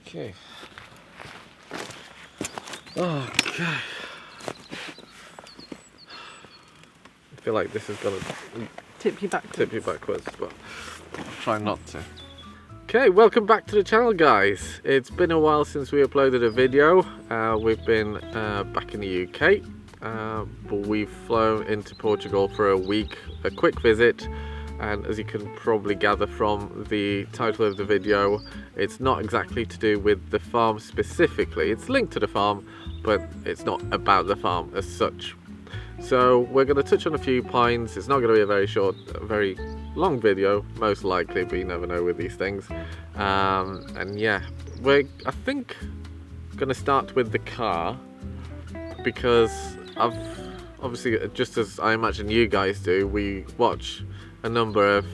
Okay. Okay. I feel like this is gonna tip you backwards, but I'll try not to. Okay, welcome back to the channel, guys. It's been a while since we uploaded a video. We've been back in the UK, but we've flown into Portugal for a week, a quick visit. And as you can probably gather from the title of the video, it's not exactly to do with the farm specifically. It's linked to the farm, but it's not about the farm as such. So we're going to touch on a few points. It's not going to be a very short, very long video, most likely, but you never know with these things. And yeah, I think going to start with the car, because I've obviously, just as I imagine you guys do, we watch a number of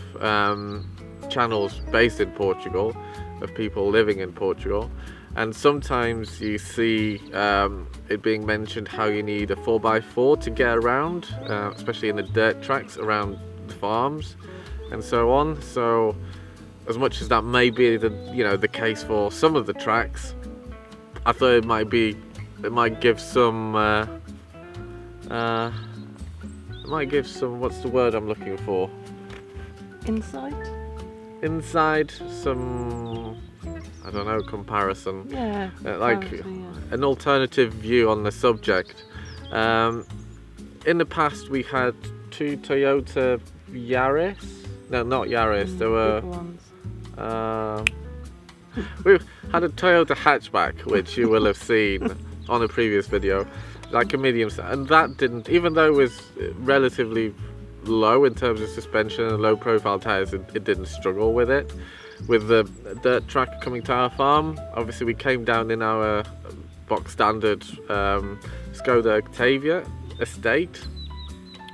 channels based in Portugal, of people living in Portugal, and sometimes you see it being mentioned how you need a 4x4 to get around, especially in the dirt tracks around the farms and so on. So as much as that may be the case for some of the tracks, I thought it might give some what's the word I'm looking for? Inside some, I don't know, comparison. Yeah. An alternative view on the subject. In the past, we had two Toyota Yaris. No, not Yaris. There were. We had a Toyota hatchback, which you will have seen on a previous video, like a medium, and that didn't, even though it was relatively low in terms of suspension and low profile tires, it didn't struggle with it. With the dirt track coming to our farm, obviously we came down in our box standard Skoda Octavia estate,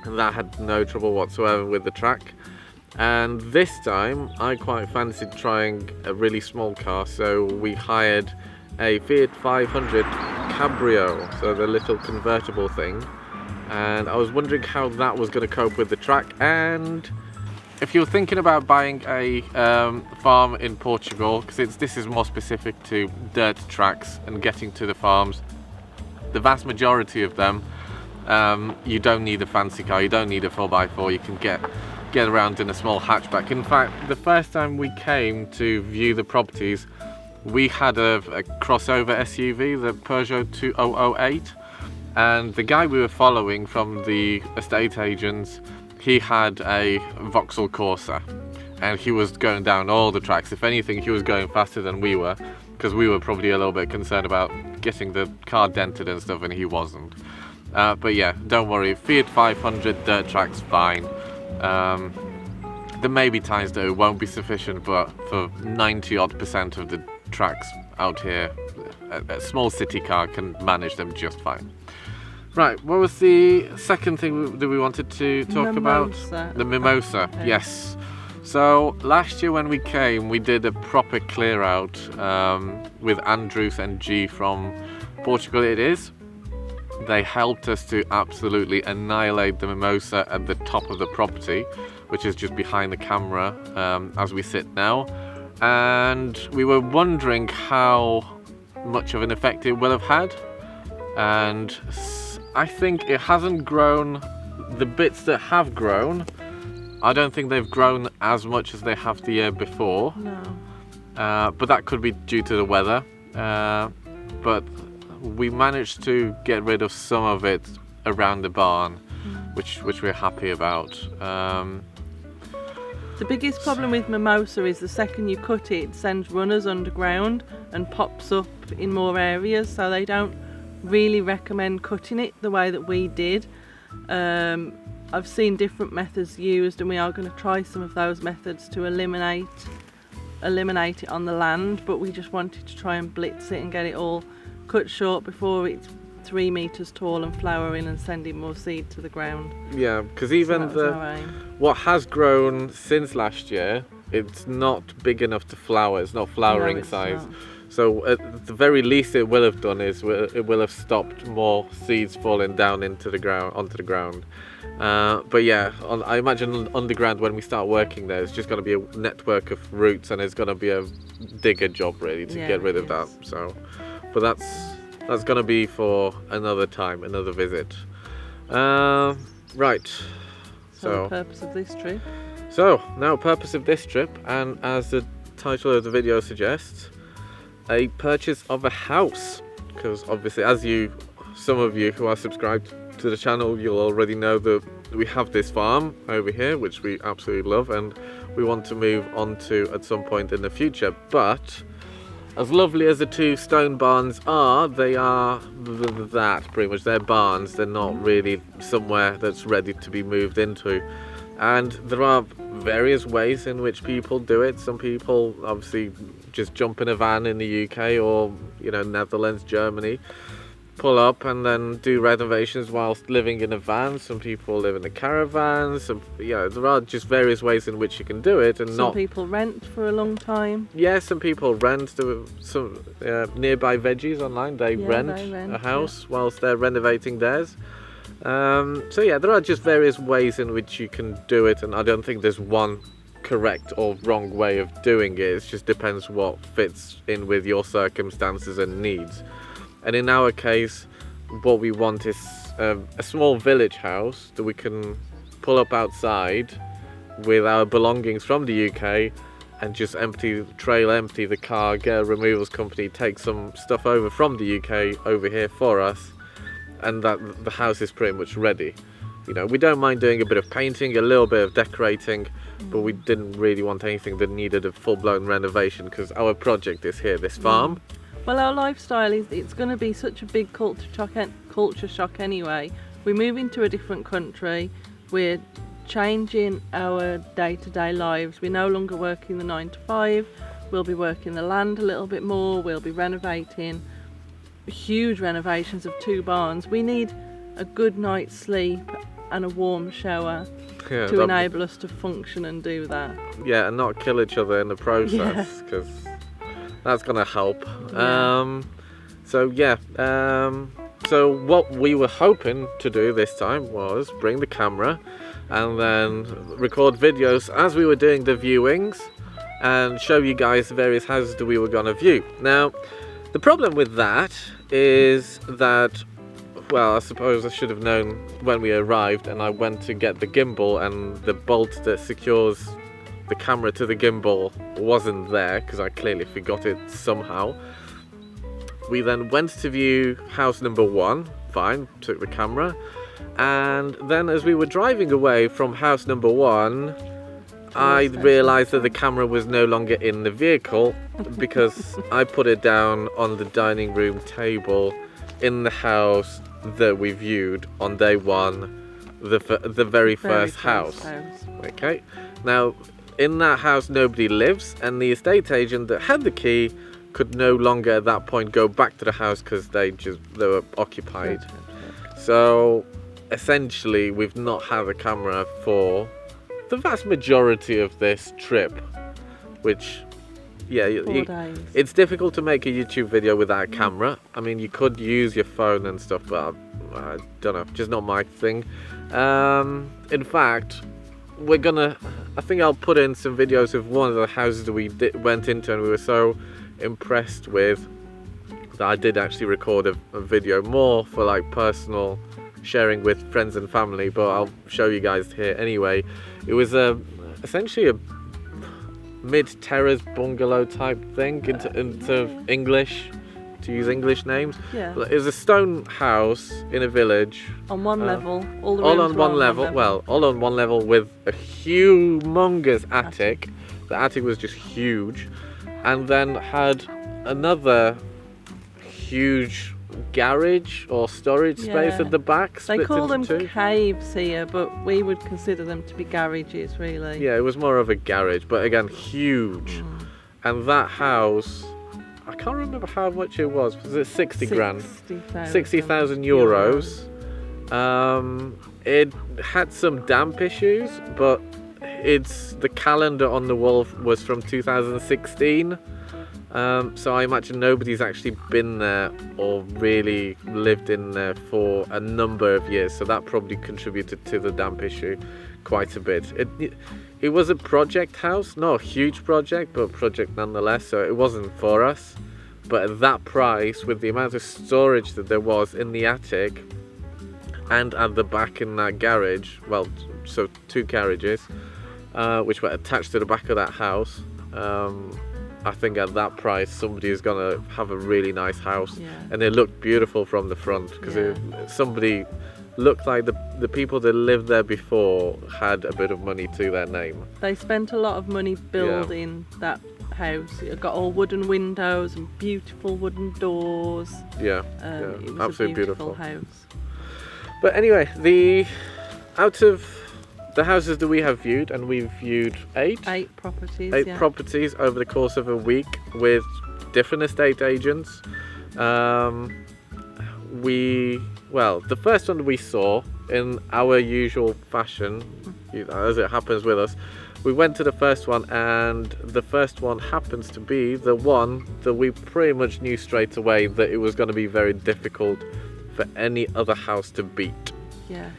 and that had no trouble whatsoever with the track. And this time I quite fancied trying a really small car, so we hired a Fiat 500 Cabrio, so the little convertible thing. And I was wondering how that was going to cope with the track. And if you're thinking about buying a farm in Portugal, because this is more specific to dirt tracks and getting to the farms, the vast majority of them, you don't need a fancy car, you don't need a 4x4, you can get around in a small hatchback. In fact, the first time we came to view the properties, we had a crossover SUV, the Peugeot 2008. And the guy we were following from the estate agents, he had a Vauxhall Corsa, and he was going down all the tracks. If anything, he was going faster than we were, because we were probably a little bit concerned about getting the car dented and stuff, and he wasn't. But yeah, don't worry, Fiat 500 dirt tracks, fine. There may be times that it won't be sufficient, but for 90% of the tracks out here, a small city car can manage them just fine. Right, what was the second thing that we wanted to talk about? The mimosa, okay. Yes. So last year when we came, we did a proper clear out with Andrews and G from Portugal it is. They helped us to absolutely annihilate the mimosa at the top of the property, which is just behind the camera as we sit now. And we were wondering how much of an effect it will have had. And I think it hasn't grown. The bits that have grown, I don't think they've grown as much as they have the year before. No. But that could be due to the weather. But we managed to get rid of some of it around the barn, which we're happy about. The biggest problem with mimosa is the second you cut it, it sends runners underground and pops up in more areas, so they don't really recommend cutting it the way that we did. I've seen different methods used, and we are going to try some of those methods to eliminate it on the land, but we just wanted to try and blitz it and get it all cut short before it's 3 meters tall and flowering and sending more seed to the ground. Yeah, because even what has grown since last year, it's not big enough to flower. It's not flowering size. So at the very least it will have done is it will have stopped more seeds falling down onto the ground. But yeah, I imagine underground, when we start working there, it's just going to be a network of roots, and it's going to be a digger job really to get rid of that. So, but that's going to be for another time, another visit. Right. So the purpose of this trip. So now, purpose of this trip, and as the title of the video suggests, a purchase of a house. Because obviously, some of you who are subscribed to the channel, you'll already know that we have this farm over here, which we absolutely love, and we want to move on to at some point in the future. But as lovely as the two stone barns are, they are that pretty much. They're barns. They're not really somewhere that's ready to be moved into. And there are various ways in which people do it. Some people obviously just jump in a van in the UK or, you know, Netherlands, Germany, pull up and then do renovations whilst living in a van. Some people live in a caravan. There are just various ways in which you can do it. And some people rent for a long time. Yeah, some people rent. Some nearby veggies online, they rent a house whilst they're renovating theirs. So yeah, there are just various ways in which you can do it, and I don't think there's one correct or wrong way of doing it. It just depends what fits in with your circumstances and needs. And in our case, what we want is a small village house that we can pull up outside with our belongings from the UK and just empty the car, get a removals company, take some stuff over from the UK over here for us, and that the house is pretty much ready. You know, we don't mind doing a bit of painting, a little bit of decorating, but we didn't really want anything that needed a full-blown renovation because our project is here, this farm. Well, our lifestyle it's going to be such a big culture shock anyway. We're moving to a different country. We're changing our day-to-day lives. We're no longer working the 9 to 5. We'll be working the land a little bit more. We'll be renovating, huge renovations of 2 barns. We need a good night's sleep and a warm shower to enable us to function and do that. Yeah, and not kill each other in the process, because that's going to help. So what we were hoping to do this time was bring the camera and then record videos as we were doing the viewings and show you guys the various houses that we were going to view. Now, the problem with that is that, well, I suppose I should have known when we arrived, and I went to get the gimbal, and the bolt that secures the camera to the gimbal wasn't there because I clearly forgot it somehow. We then went to view house number 1, fine, took the camera, and then as we were driving away from house number 1, I realised that the camera was no longer in the vehicle because I put it down on the dining room table in the house that we viewed on day 1, the very first house. Okay, now in that house nobody lives, and the estate agent that had the key could no longer at that point go back to the house because they were occupied. So essentially we've not had a camera for the vast majority of this trip, which it's difficult to make a YouTube video without a camera. I mean, you could use your phone and stuff, but I don't know, just not my thing. In fact, I think I'll put in some videos of one of the houses that we went into and we were so impressed with that I did actually record a video more for like personal sharing with friends and family, but I'll show you guys here anyway. It was essentially a mid-terrace bungalow type thing into English, to use English names. Yeah. It was a stone house in a village. On one level, all on one level. Well, all on one level with a humongous attic. The attic was just huge, and then had another huge garage or storage space at the back. They call them caves here, but we would consider them to be garages, really. Yeah, it was more of a garage, but again, huge. And that house, I can't remember how much it was. Was it 60 grand? 60,000 euros. It had some damp issues, but the calendar on the wall was from 2016. So I imagine nobody's actually been there or really lived in there for a number of years, so that probably contributed to the damp issue quite a bit. It was a project house, not a huge project, but a project nonetheless, so it wasn't for us. But at that price, with the amount of storage that there was in the attic and at the back in that garage, well, so 2 garages, which were attached to the back of that house, I think at that price somebody is going to have a really nice house. Yeah. And it looked beautiful from the front, because somebody looked like the people that lived there before had a bit of money to their name. They spent a lot of money building that house. It got all wooden windows and beautiful wooden doors. Yeah, It was absolutely a beautiful house. But anyway, out of the houses that we have viewed, and we've viewed 8 properties. 8 properties over the course of a week with different estate agents. The first one we saw, in our usual fashion, as it happens with us, we went to the first one, and the first one happens to be the one that we pretty much knew straight away that it was going to be very difficult for any other house to beat. Yeah.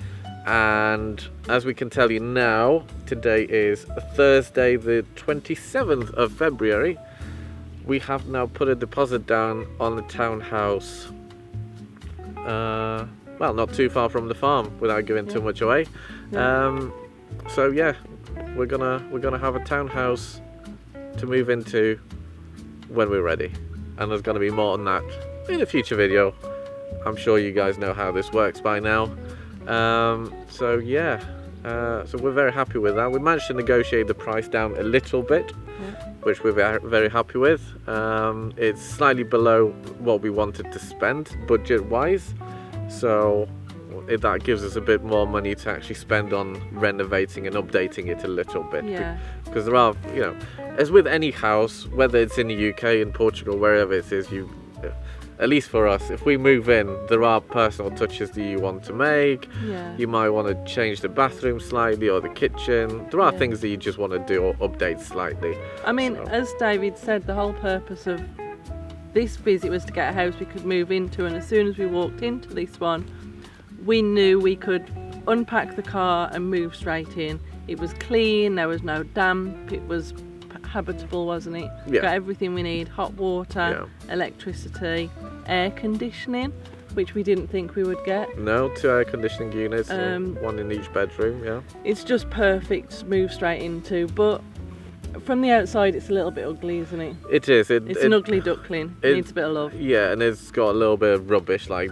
And as we can tell you now, today is Thursday the 27th of February. We have now put a deposit down on the townhouse, well, not too far from the farm, without giving too much away. So yeah, we're gonna have a townhouse to move into when we're ready, and there's gonna be more on that in a future video. I'm sure you guys know how this works by now. So we're very happy with that. We managed to negotiate the price down a little bit, which we're very happy with. It's slightly below what we wanted to spend budget wise, so that gives us a bit more money to actually spend on renovating and updating it a little bit. Because there are, as with any house, whether it's in the UK, in Portugal, wherever it is, at least for us, if we move in, there are personal touches that you want to make. You might want to change the bathroom slightly or the kitchen. There are things that you just want to do or update slightly. I mean, as David said, the whole purpose of this visit was to get a house we could move into, and as soon as we walked into this one, we knew we could unpack the car and move straight in. It was clean, there was no damp, it was habitable, wasn't it? Got everything we need: hot water, electricity, air conditioning, which we didn't think we would get. No, 2 air conditioning units, one in each bedroom. It's just perfect to move straight into, but from the outside it's a little bit ugly, isn't it? It is. It's an ugly duckling. It needs a bit of love. Yeah, and it's got a little bit of rubbish like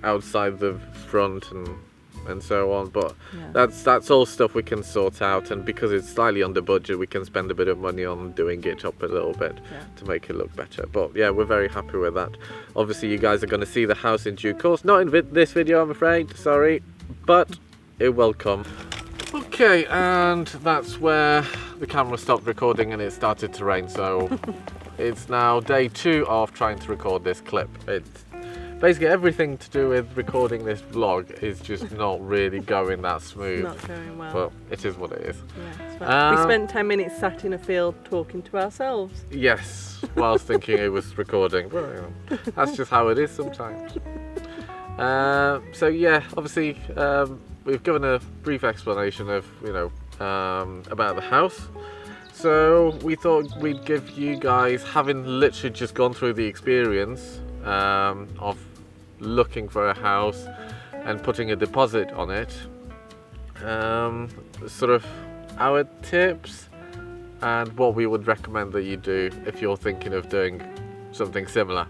outside the front and so on, but that's all stuff we can sort out, and because it's slightly under budget, we can spend a bit of money on doing it up a little bit to make it look better. But yeah, we're very happy with that. Obviously you guys are going to see the house in due course, not in this video, I'm afraid, sorry, but it will come. Okay, and that's where the camera stopped recording and it started to rain, so it's now day 2 of trying to record this clip. It's basically everything to do with recording this vlog is just not really going that smooth. Not going well. But it is what it is. Yeah, it's fine. We spent 10 minutes sat in a field talking to ourselves. Yes, whilst thinking it was recording. Well, that's just how it is sometimes. So yeah, obviously we've given a brief explanation of, about the house. So we thought we'd give you guys, having literally just gone through the experience of looking for a house and putting a deposit on it, sort of our tips and what we would recommend that you do if you're thinking of doing something similar.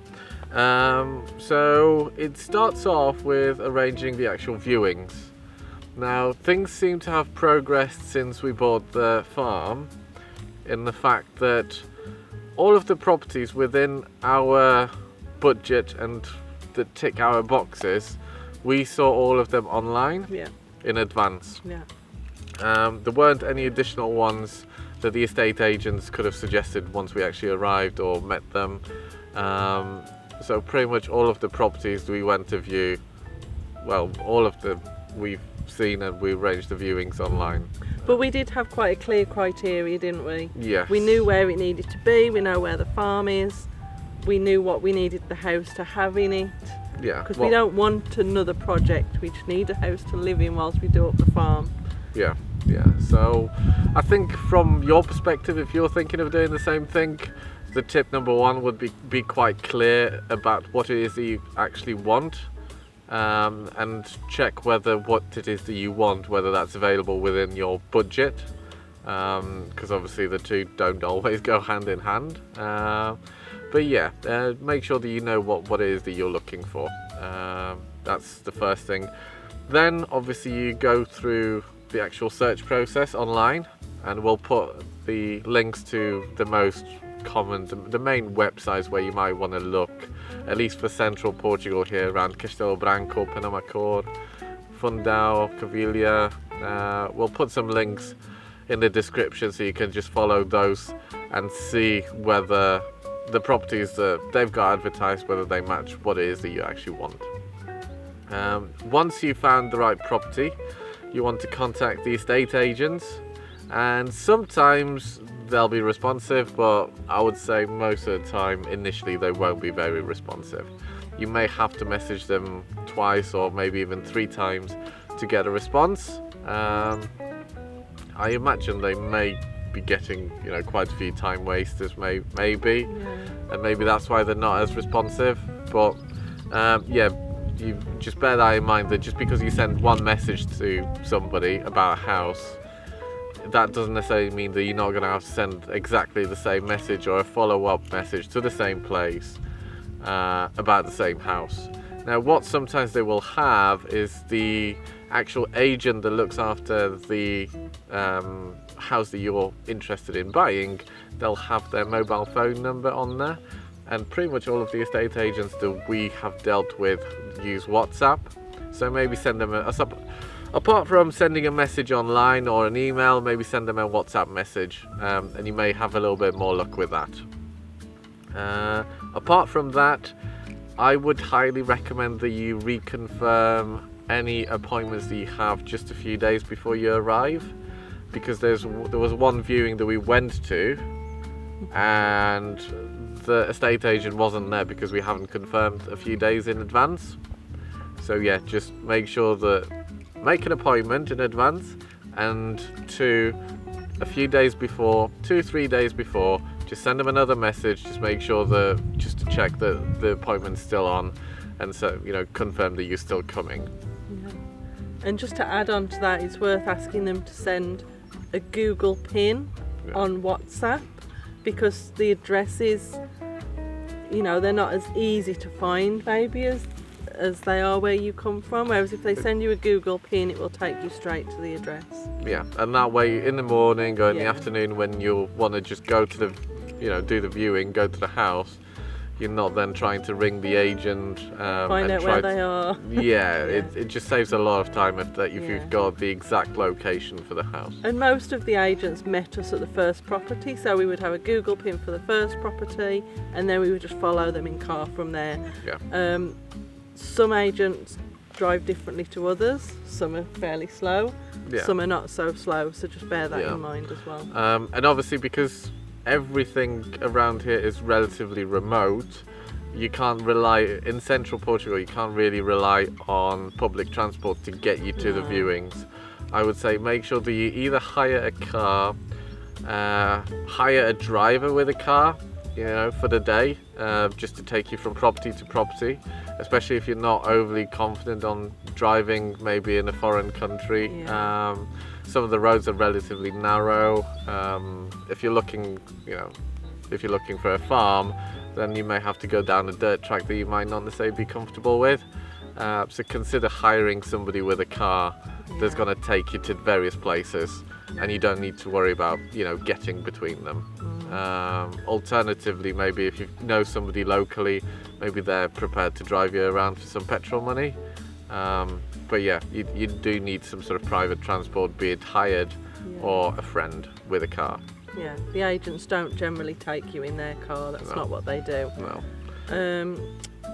So it starts off with arranging the actual viewings. Now, things seem to have progressed since we bought the farm, in the fact that all of the properties within our budget and that tick our boxes, we saw all of them online in advance. There weren't any additional ones that the estate agents could have suggested once we actually arrived or met them. So pretty much all of the properties we went to view, well, all of them we've seen, and we arranged the viewings online. But we did have quite a clear criteria, didn't we? Yes. We knew where it needed to be, we know where the farm is, we knew what we needed the house to have in it. Yeah. Because we don't want another project, we just need a house to live in whilst we do up the farm. Yeah. So I think from your perspective, if you're thinking of doing the same thing, the tip number one would be quite clear about what it is that you actually want, and check whether what it is that you want, whether that's available within your budget, because obviously the two don't always go hand in hand. But yeah, make sure that you know what it is that you're looking for. That's the first thing. Then obviously you go through the actual search process online, and we'll put the links to the most common, the main websites where you might want to look, at least for central Portugal here, around Castelo Branco, Penamacor, Fundão, Covilhã. We'll put some links in the description so you can just follow those and see whether the properties that they've got advertised, whether they match what it is that you actually want. Once you've found the right property, you want to contact the estate agents, and sometimes they'll be responsive, but I would say most of the time initially they won't be very responsive. You may have to message them twice or maybe even 3 times to get a response. I imagine they may be getting quite a few time wasters, maybe, and maybe that's why they're not as responsive. But yeah, you just bear that in mind, that just because you send one message to somebody about a house, that doesn't necessarily mean that you're not going to have to send exactly the same message or a follow-up message to the same place about the same house. Now, what sometimes they will have is the actual agent that looks after the house that you're interested in buying. They'll have their mobile phone number on there, and pretty much all of the estate agents that we have dealt with use WhatsApp. So maybe send them apart from sending a message online or an email, maybe send them a WhatsApp message, and you may have a little bit more luck with that. Apart from that, I would highly recommend that you reconfirm any appointments that you have just a few days before you arrive, because there was one viewing that we went to and the estate agent wasn't there because we haven't confirmed a few days in advance. So yeah, just make sure that make an appointment in advance, and a few days before, 2-3 days before, just send them another message, just make sure just to check that the appointment's still on, and so confirm that you're still coming. Yeah. And just to add on to that, it's worth asking them to send a Google pin on WhatsApp, because the addresses, they're not as easy to find maybe as they are where you come from, whereas if they send you a Google pin, it will take you straight to the address. Yeah, and that way in the morning or in the afternoon, when you'll want to just go to do the viewing, go to the house, you're not then trying to ring the agent, find out where they are. It just saves a lot of time if you've got the exact location for the house. And most of the agents met us at the first property, so we would have a Google pin for the first property, and then we would just follow them in car from there. Some agents drive differently to others. Some are fairly slow, some are not so slow, so just bear that in mind as well. And obviously, because everything around here is relatively remote, you can't rely, in central Portugal, you can't really rely on public transport to get you to the viewings. I would say make sure that you either hire a car, hire a driver with a car, for the day, just to take you from property to property, especially if you're not overly confident on driving maybe in a foreign country. Some of the roads are relatively narrow. If you're looking for a farm, then you may have to go down a dirt track that you might not necessarily be comfortable with. So consider hiring somebody with a car that's going to take you to various places, and you don't need to worry about getting between them. Alternatively, maybe if you know somebody locally, maybe they're prepared to drive you around for some petrol money. But yeah, you do need some sort of private transport, be it hired or a friend with a car. Yeah, the agents don't generally take you in their car, that's not what they do. No.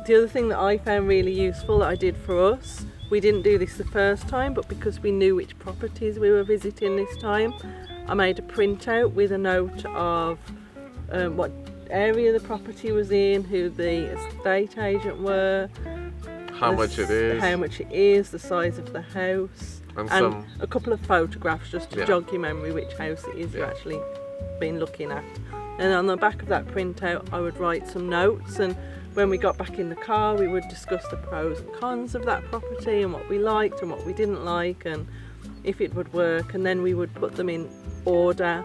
the other thing that I found really useful that I did for us, we didn't do this the first time, but because we knew which properties we were visiting this time, I made a printout with a note of what area the property was in, who the estate agent were, how much it is, the size of the house, and a couple of photographs just to jog your memory which house it is you've actually been looking at. And on the back of that printout I would write some notes, and when we got back in the car we would discuss the pros and cons of that property and what we liked and what we didn't like and if it would work, and then we would put them in order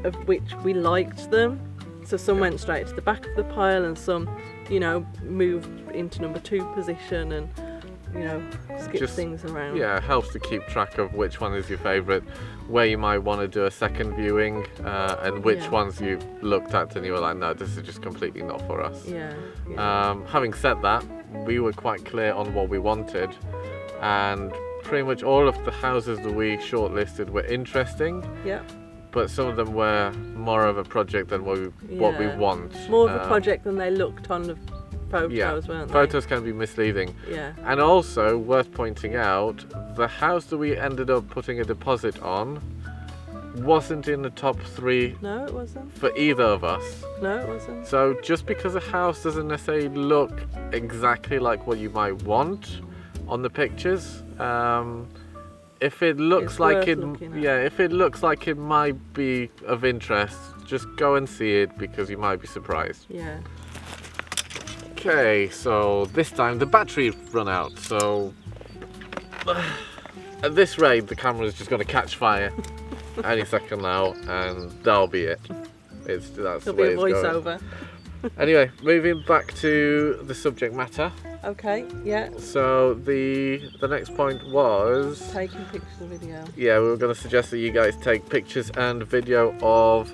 of which we liked them. So some went straight to the back of the pile and some, you know, moved into number 2 position and, you know, skip things around. Yeah, it helps to keep track of which one is your favourite, where you might want to do a second viewing, and which ones you looked at and you were like, no, this is just completely not for us. Having said that, we were quite clear on what we wanted, and pretty much all of the houses that we shortlisted were interesting. But some of them were more of a project than what we want. More of a project than they looked on the photos, weren't they? Photos can be misleading. And also, worth pointing out, the house that we ended up putting a deposit on wasn't in the top 3. No, it wasn't. For either of us. No, it wasn't. So just because a house doesn't necessarily look exactly like what you might want on the pictures, if it looks like it might be of interest, just go and see it because you might be surprised. Okay, so this time the battery run out, so at this rate the camera is just going to catch fire any second now, and that'll be it. That's the way it's going. It'll be a voiceover. Anyway, moving back to the subject matter. Okay, So the next point was taking pictures and video. Yeah, we were going to suggest that you guys take pictures and video of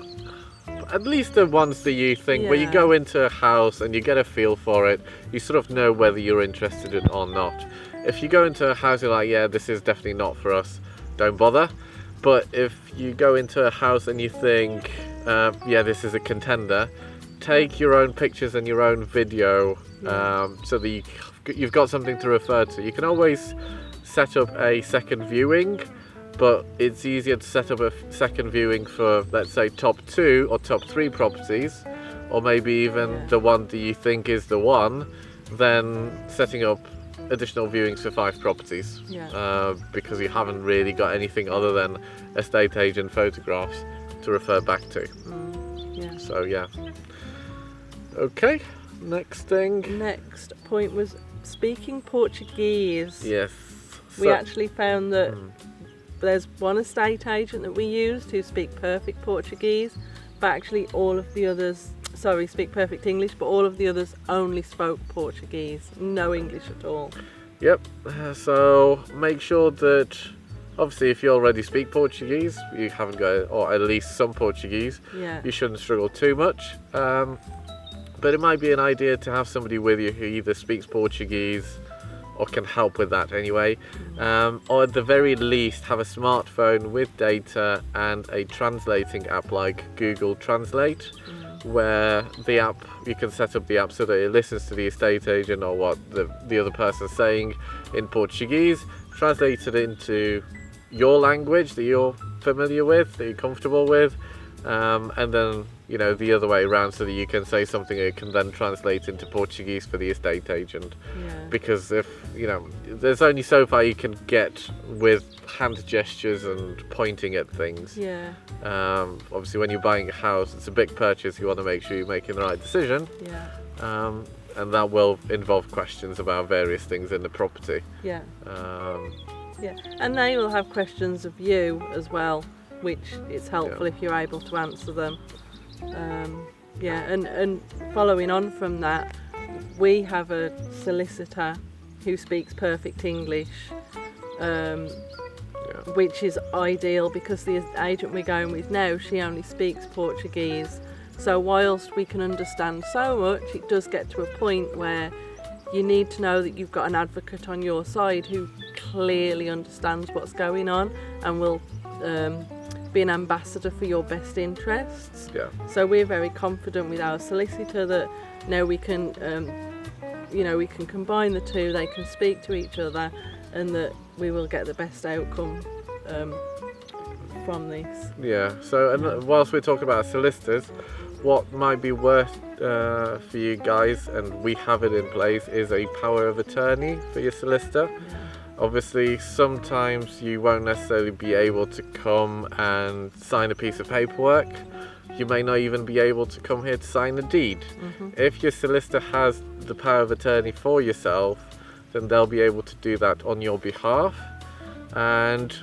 at least the ones that you think, where you go into a house and you get a feel for it, you sort of know whether you're interested in it or not. If you go into a house you're like, yeah, this is definitely not for us, don't bother. But if you go into a house and you think, yeah, this is a contender, take your own pictures and your own video, so that you've got something to refer to. You can always set up a second viewing, but it's easier to set up a second viewing for, let's say, top 2 or top 3 properties, or maybe even the one that you think is the one, than setting up additional viewings for 5 properties, because you haven't really got anything other than estate agent photographs to refer back to. So okay, next thing. Next point was speaking Portuguese. Yes. We actually found that there's one estate agent that we used who speak perfect Portuguese, but actually all of the others, speak perfect English, but all of the others only spoke Portuguese, no English at all. Yep, so make sure that, obviously if you already speak Portuguese, you haven't got, or at least some Portuguese, you shouldn't struggle too much. But it might be an idea to have somebody with you who either speaks Portuguese or can help with that anyway, or at the very least have a smartphone with data and a translating app like Google Translate, where the app, you can set up the app so that it listens to the estate agent or what the other person's saying in Portuguese, translates it into your language that you're familiar with, that you're comfortable with, and then, you know, the other way around, so that you can say something that can then translate into Portuguese for the estate agent. Because if, you know, there's only so far you can get with hand gestures and pointing at things. Obviously when you're buying a house, it's a big purchase, you want to make sure you're making the right decision. And that will involve questions about various things in the property. And they will have questions of you as well, which it's helpful if you're able to answer them. And following on from that, we have a solicitor who speaks perfect English, which is ideal because the agent we're going with now, she only speaks Portuguese. So whilst we can understand so much, it does get to a point where you need to know that you've got an advocate on your side who clearly understands what's going on and will be an ambassador for your best interests. So we're very confident with our solicitor that now we can you know, we can combine the two, they can speak to each other, and that we will get the best outcome from this. Yeah, so and whilst we're talking about solicitors, what might be worth for you guys, and we have it in place, is a power of attorney for your solicitor. Yeah. Obviously, sometimes you won't necessarily be able to come and sign a piece of paperwork. You may not even be able to come here to sign a deed. If your solicitor has the power of attorney for yourself, then they'll be able to do that on your behalf. And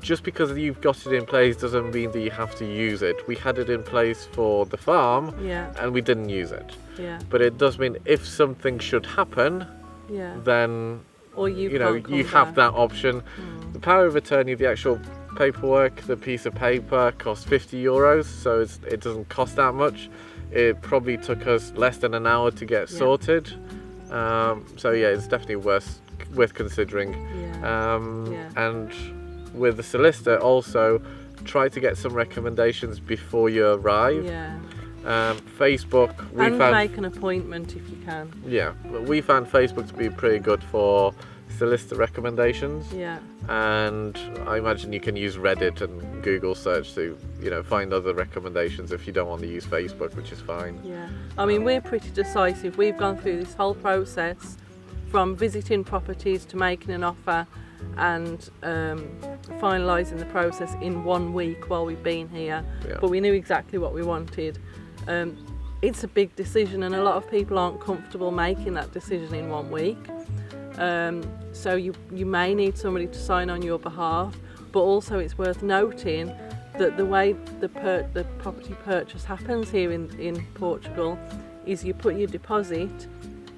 just because you've got it in place doesn't mean that you have to use it. We had it in place for the farm, Yeah. and we didn't use it. Yeah. But it does mean if something should happen, Yeah. then Or you know you have that option. The power of attorney, the actual paperwork, the piece of paper costs €50, so it doesn't cost that much. It probably took us less than an hour to get sorted. So yeah, it's definitely worth considering. And with the solicitor, also try to get some recommendations before you arrive. Facebook, and make an appointment if you can. Yeah, we found Facebook to be pretty good for solicitor recommendations. And I imagine you can use Reddit and Google search to, you know, find other recommendations if you don't want to use Facebook, which is fine. I mean, we're pretty decisive. We've gone through this whole process from visiting properties to making an offer and finalising the process in 1 week while we've been here. But we knew exactly what we wanted. It's a big decision, and a lot of people aren't comfortable making that decision in 1 week. So you may need somebody to sign on your behalf, but also it's worth noting that the way the property purchase happens here in Portugal is you put your deposit,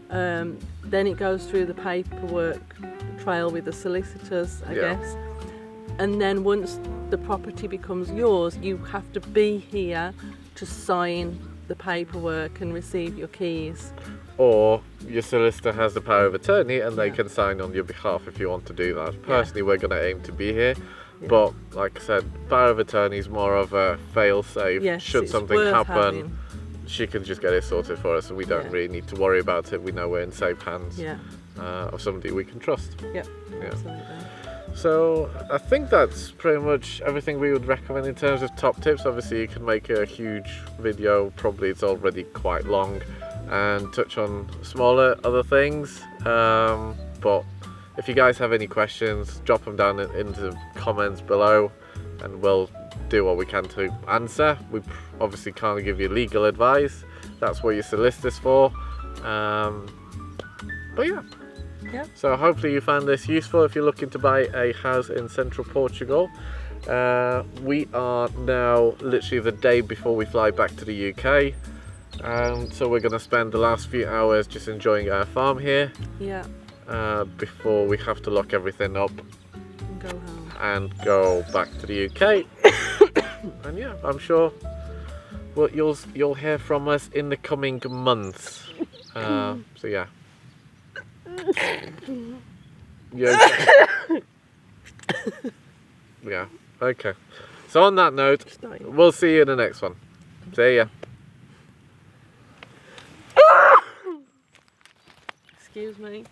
then it goes through the paperwork trail with the solicitors, I guess, and then once the property becomes yours, you have to be here to sign the paperwork and receive your keys. Or your solicitor has the power of attorney and they can sign on your behalf if you want to do that. Personally, we're going to aim to be here, but like I said, power of attorney is more of a fail-safe. Should something happen, she can just get it sorted for us, and we don't really need to worry about it. We know we're in safe hands of somebody we can trust. Absolutely. So I think that's pretty much everything we would recommend in terms of top tips. Obviously, you can make a huge video, probably it's already quite long, and touch on smaller other things. But if you guys have any questions, drop them down into the comments below, and we'll do what we can to answer. We obviously can't give you legal advice. That's what your solicitor's for. But yeah. So hopefully you found this useful if you're looking to buy a house in central Portugal. We are now literally the day before we fly back to the UK. So we're going to spend the last few hours just enjoying our farm here. Before we have to lock everything up and go home and go back to the UK. And yeah, I'm sure you'll hear from us in the coming months. So yeah. Yeah, okay. So on that note, we'll see you in the next one. See ya. Excuse me.